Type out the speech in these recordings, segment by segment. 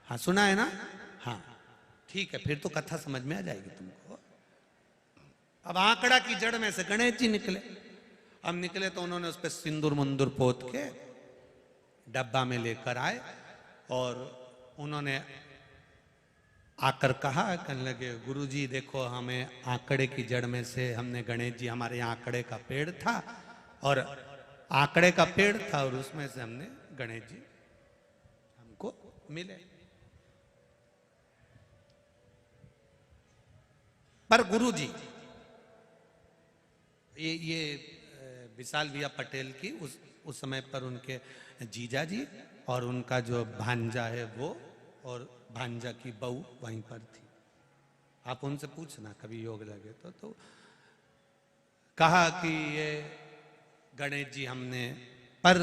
हाँ सुना है ना? हाँ ठीक है, फिर तो कथा समझ में आ जाएगी तुमको। अब आंकड़ा की जड़ में से गणेश जी निकले। अब निकले तो उन्होंने उस पर सिंदूर मंदूर पोत के डब्बा में लेकर आए और उन्होंने आकर कहा, कहने लगे गुरुजी देखो, हमें आंकड़े की जड़ में से हमने गणेश जी, हमारे यहाँ आंकड़े का पेड़ था और आंकड़े का पेड़ था और उसमें से हमने गणेश जी हमको मिले। पर गुरुजी, ये विशाल भैया पटेल की उस समय पर उनके जीजा जी और उनका जो भांजा है वो और भांजा की बहू वहीं पर थी। आप उनसे पूछना कभी योग लगे तो कहा कि ये गणेश जी हमने, पर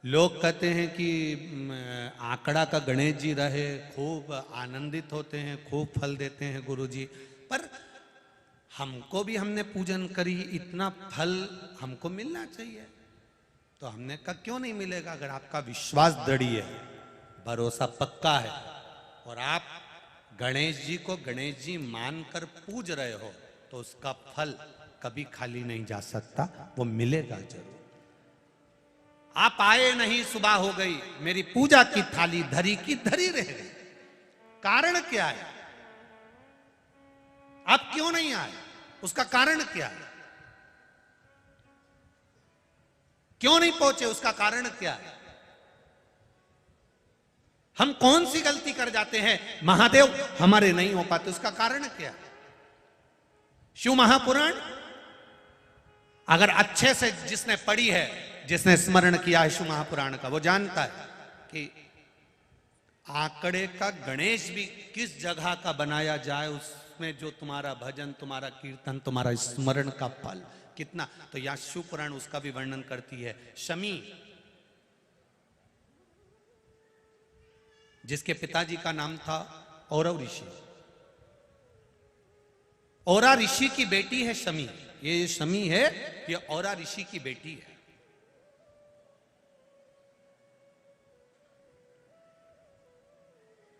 लोग कहते हैं कि आंकड़ा का गणेश जी रहे, खूब आनंदित होते हैं, खूब फल देते हैं गुरुजी, पर हमको भी हमने पूजन करी, इतना फल हमको मिलना चाहिए। तो हमने कहा क्यों नहीं मिलेगा, अगर आपका विश्वास दृढ़ है, भरोसा पक्का है और आप गणेश जी को गणेश जी मानकर पूज रहे हो तो उसका फल कभी खाली नहीं जा सकता, वो मिलेगा जरूर। आप आए नहीं, सुबह हो गई, मेरी पूजा की थाली धरी की धरी रह गई। कारण क्या है? आप क्यों नहीं आए, उसका कारण क्या है? क्यों नहीं पहुंचे, उसका कारण क्या है? हम कौन सी गलती कर जाते हैं, महादेव हमारे नहीं हो पाते, उसका कारण क्या है? शिव महापुराण अगर अच्छे से जिसने पढ़ी है, जिसने स्मरण किया है शिव महापुराण का, वो जानता है कि आंकड़े का गणेश भी किस जगह का बनाया जाए, उसमें जो तुम्हारा भजन, तुम्हारा कीर्तन, तुम्हारा स्मरण का फल कितना। तो यह शिव पुराण उसका भी वर्णन करती है। शमी, जिसके पिताजी का नाम था औरव ऋषि, औरा ऋषि की बेटी है शमी। ये शमी है, ये औरा ऋषि की बेटी है।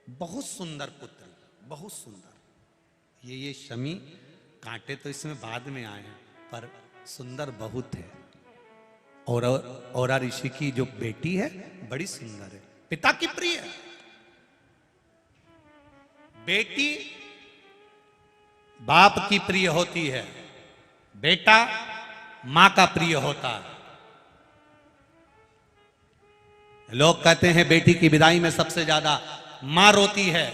बहुत सुंदर पुत्री, बहुत सुंदर। ये शमी, कांटे तो इसमें बाद में आए हैं पर सुंदर बहुत है। और औरा ऋषि की जो बेटी है बड़ी सुंदर है, पिता की प्रिय है। बेटी बाप की प्रिय होती है, बेटा मां का प्रिय होता है। लोग कहते हैं बेटी की विदाई में सबसे ज्यादा मां रोती है।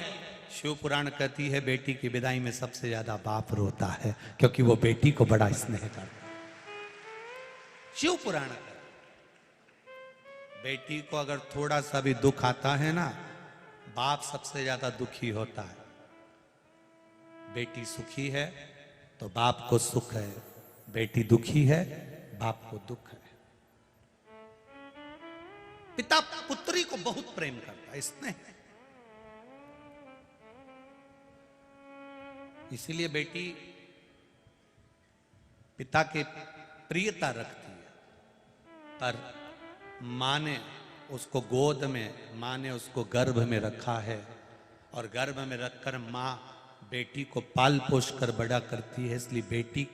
शिव पुराण कहती है बेटी की विदाई में सबसे ज्यादा बाप रोता है, क्योंकि वो बेटी को बड़ा स्नेह करता है। शिव पुराण बेटी को अगर थोड़ा सा भी दुख आता है ना, बाप सबसे ज्यादा दुखी होता है। बेटी सुखी है तो बाप को सुख है, बेटी दुखी है बाप को दुख है। पिता पुत्री को बहुत प्रेम करता है, स्नेह। इसीलिए बेटी पिता के प्रियता रखती है, पर मां ने उसको गोद में, मां ने उसको गर्भ में रखा है और गर्भ में रखकर मां बेटी को पाल पोष कर बड़ा करती है। इसलिए बेटी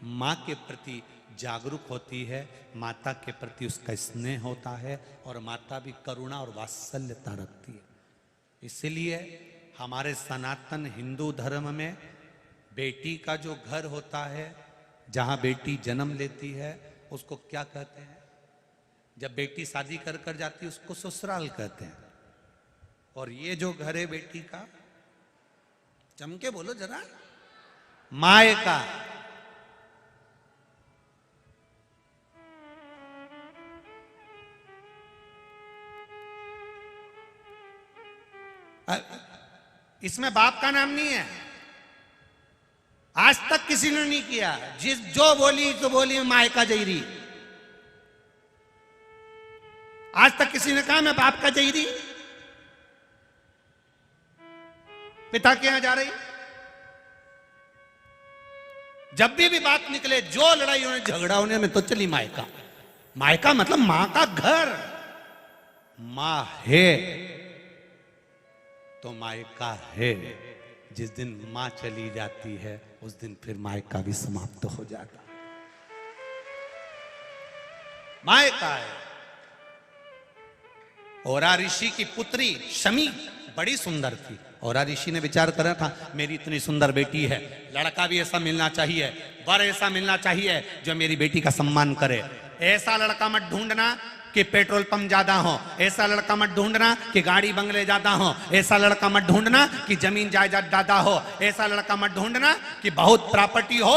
मां के प्रति जागरूक होती है, माता के प्रति उसका स्नेह होता है और माता भी करुणा और वात्सल्यता रखती है। इसलिए हमारे सनातन हिंदू धर्म में बेटी का जो घर होता है, जहां बेटी जन्म लेती है, उसको क्या कहते हैं? जब बेटी शादी कर कर जाती है उसको ससुराल कहते हैं। और ये जो घर है बेटी का, चमके बोलो जरा, मायका। इसमें बाप का नाम नहीं है, आज तक किसी ने नहीं किया। जो बोली तो बोली मायका जयरी, आज तक किसी ने कहा मैं बाप का जयरी। पिता के यहां जा रही, जब भी बात निकले, जो लड़ाई होने झगड़ा होने में, तो चली मायका। मायका मतलब मां का घर, मां है। तो मायका है। जिस दिन माँ चली जाती है उस दिन फिर मायका भी समाप्त हो जाता है। मायका है। औरा ऋषि की पुत्री शमी बड़ी सुंदर थी। औरा ऋषि ने विचार करा था, मेरी इतनी सुंदर बेटी है, लड़का भी ऐसा मिलना चाहिए, वर ऐसा मिलना चाहिए जो मेरी बेटी का सम्मान करे। ऐसा लड़का मत ढूंढना कि पेट्रोल पंप ज्यादा हो, ऐसा लड़का मत ढूंढना कि गाड़ी बंगले ज्यादा हो, ऐसा लड़का मत ढूंढना कि जमीन जायदाद ज्यादा हो, ऐसा लड़का मत ढूंढना कि बहुत प्रॉपर्टी हो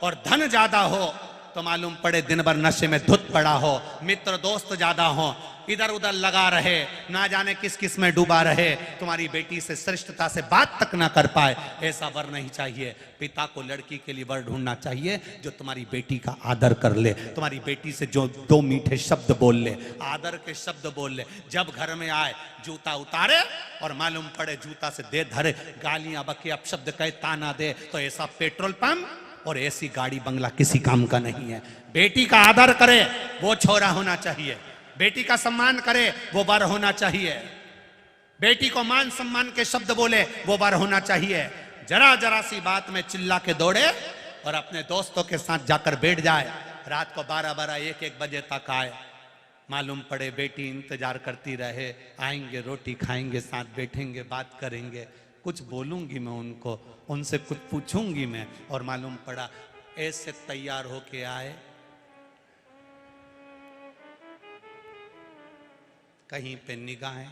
और धन ज्यादा हो तो मालूम पड़े दिन भर नशे में धुत पड़ा हो, मित्र दोस्त ज्यादा हो, इधर उधर लगा रहे, ना जाने किस किस में डूबा रहे, तुम्हारी बेटी से श्रेष्ठता से बात तक ना कर पाए। ऐसा वर नहीं चाहिए। पिता को लड़की के लिए वर ढूंढना चाहिए जो तुम्हारी बेटी का आदर कर ले, तुम्हारी बेटी से जो दो मीठे शब्द बोल ले, आदर के शब्द बोल ले। जब घर में आए जूता उतारे और मालूम पड़े जूता से दे धरे, गालियां बके अपशब्द कहे, ताना दे, तो ऐसा पेट्रोल पंप और ऐसी गाड़ी बंगला किसी काम का नहीं है। बेटी का आदर करे वो छोरा होना चाहिए, बेटी का सम्मान करे वो वर होना चाहिए, बेटी को मान सम्मान के शब्द बोले वो वर होना चाहिए। जरा जरा सी बात में चिल्ला के दौड़े और अपने दोस्तों के साथ जाकर बैठ जाए, रात को 12-12 1-1 बजे तक आए, मालूम पड़े बेटी इंतजार करती रहे, आएंगे रोटी खाएंगे, साथ बैठेंगे, बात करेंगे, कुछ बोलूंगी मैं उनको, उनसे कुछ पूछूंगी मैं, और मालूम पड़ा ऐसे तैयार होके आए, कहीं पे निगाहें